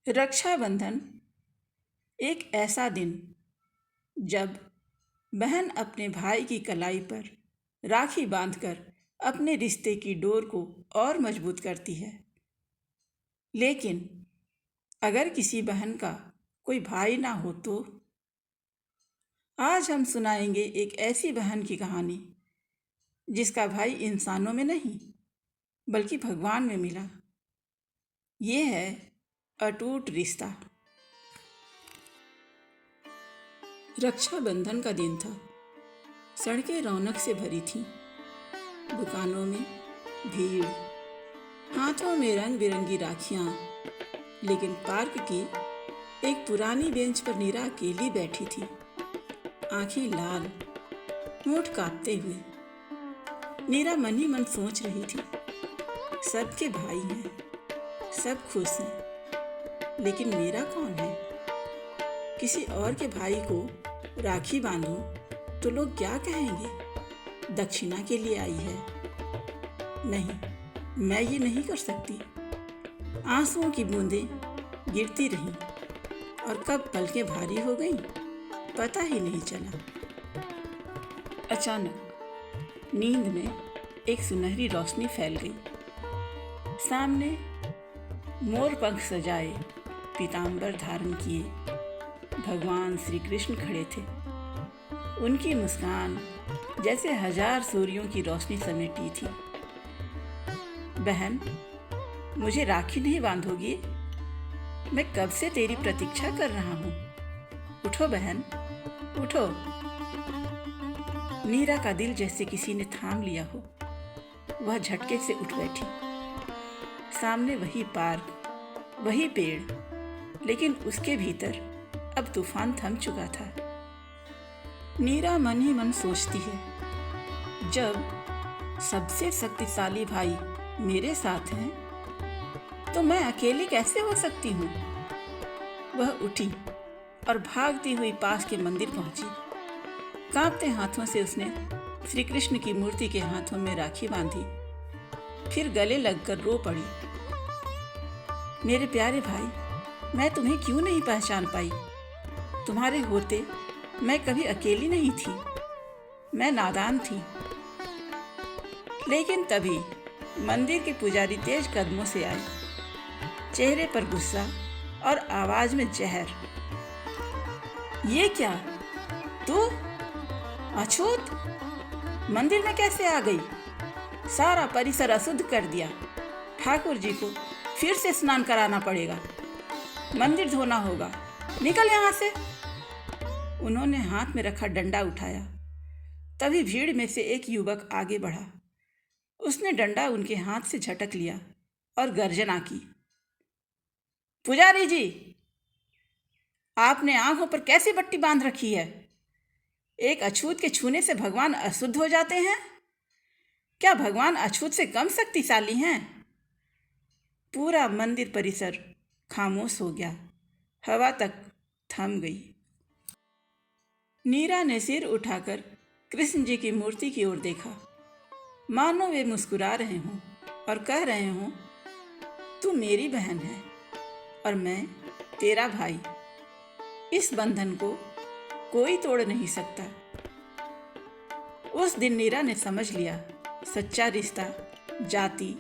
रक्षाबंधन एक ऐसा दिन जब बहन अपने भाई की कलाई पर राखी बांधकर अपने रिश्ते की डोर को और मजबूत करती है। लेकिन अगर किसी बहन का कोई भाई ना हो तो आज हम सुनाएंगे एक ऐसी बहन की कहानी जिसका भाई इंसानों में नहीं बल्कि भगवान में मिला। ये है अटूट रिश्ता। रक्षाबंधन का दिन था। सड़कें रौनक से भरी थीं, दुकानों में भीड़, हाथों में रंग बिरंगी राखियां। लेकिन पार्क की एक पुरानी बेंच पर नीरा अकेली बैठी थी, आंखें लाल, होंठ कांपते हुए। नीरा मन ही मन सोच रही थी, सबके भाई हैं, सब खुश हैं, लेकिन मेरा कौन है? किसी और के भाई को राखी बांधूं तो लोग क्या कहेंगे? दक्षिणा के लिए आई है। नहीं, मैं ये नहीं कर सकती। आंसुओं की बूंदें गिरती रहीं और कब पलकें भारी हो गईं, पता ही नहीं चला। अचानक नींद में एक सुनहरी रोशनी फैल गई। सामने मोर पंख सजाए, पीतांबर धारण किए भगवान श्री कृष्ण खड़े थे। उनकी मुस्कान जैसे 1000 सूर्यों की रोशनी समेटी थी। बहन, मुझे राखी नहीं बांधोगी? मैं कब से तेरी प्रतीक्षा कर रहा हूँ। उठो बहन, उठो। नीरा का दिल जैसे किसी ने थाम लिया हो। वह झटके से उठ बैठी। सामने वही पार्क, वही पेड़, लेकिन उसके भीतर अब तूफान थम चुका था। नीरा मन ही मन सोचती है, जब सबसे शक्तिशाली भाई मेरे साथ हैं तो मैं अकेली कैसे हो सकती हूँ। वह उठी और भागती हुई पास के मंदिर पहुंची। कांपते हाथों से उसने श्री कृष्ण की मूर्ति के हाथों में राखी बांधी, फिर गले लगकर रो पड़ी। मेरे प्यारे भाई, मैं तुम्हें क्यों नहीं पहचान पाई? तुम्हारे होते मैं कभी अकेली नहीं थी। मैं नादान थी। लेकिन तभी मंदिर के पुजारी तेज कदमों से आए, चेहरे पर गुस्सा और आवाज में जहर। ये क्या? तू अछूत मंदिर में कैसे आ गई? सारा परिसर अशुद्ध कर दिया। ठाकुर जी को फिर से स्नान कराना पड़ेगा, मंदिर धोना होगा। निकल यहाँ से। उन्होंने हाथ में रखा डंडा उठाया। तभी भीड़ में से एक युवक आगे बढ़ा। उसने डंडा उनके हाथ से झटक लिया और गर्जना की, पुजारी जी, आपने आंखों पर कैसी पट्टी बांध रखी है? एक अछूत के छूने से भगवान अशुद्ध हो जाते हैं? क्या भगवान अछूत से कम शक्तिशाली हैं? पूरा मंदिर परिसर खामोश हो गया। हवा तक थम गई। नीरा ने सिर उठाकर कृष्ण जी की मूर्ति की ओर देखा, मानो वे मुस्कुरा रहे हों और कह रहे हों, तू मेरी बहन है और मैं तेरा भाई। इस बंधन को कोई तोड़ नहीं सकता। उस दिन नीरा ने समझ लिया, सच्चा रिश्ता जाति,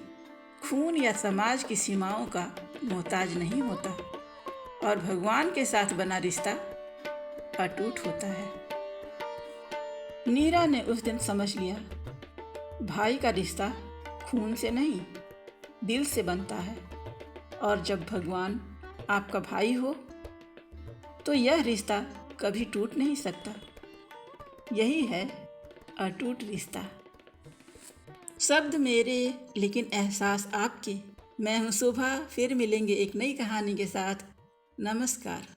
खून या समाज की सीमाओं का मोहताज नहीं होता और भगवान के साथ बना रिश्ता अटूट होता है। नीरा ने उस दिन समझ लिया, भाई का रिश्ता खून से नहीं, दिल से बनता है। और जब भगवान आपका भाई हो तो यह रिश्ता कभी टूट नहीं सकता। यही है अटूट रिश्ता। शब्द मेरे लेकिन एहसास आपके। मैं हूँ शोभा। फिर मिलेंगे एक नई कहानी के साथ। नमस्कार।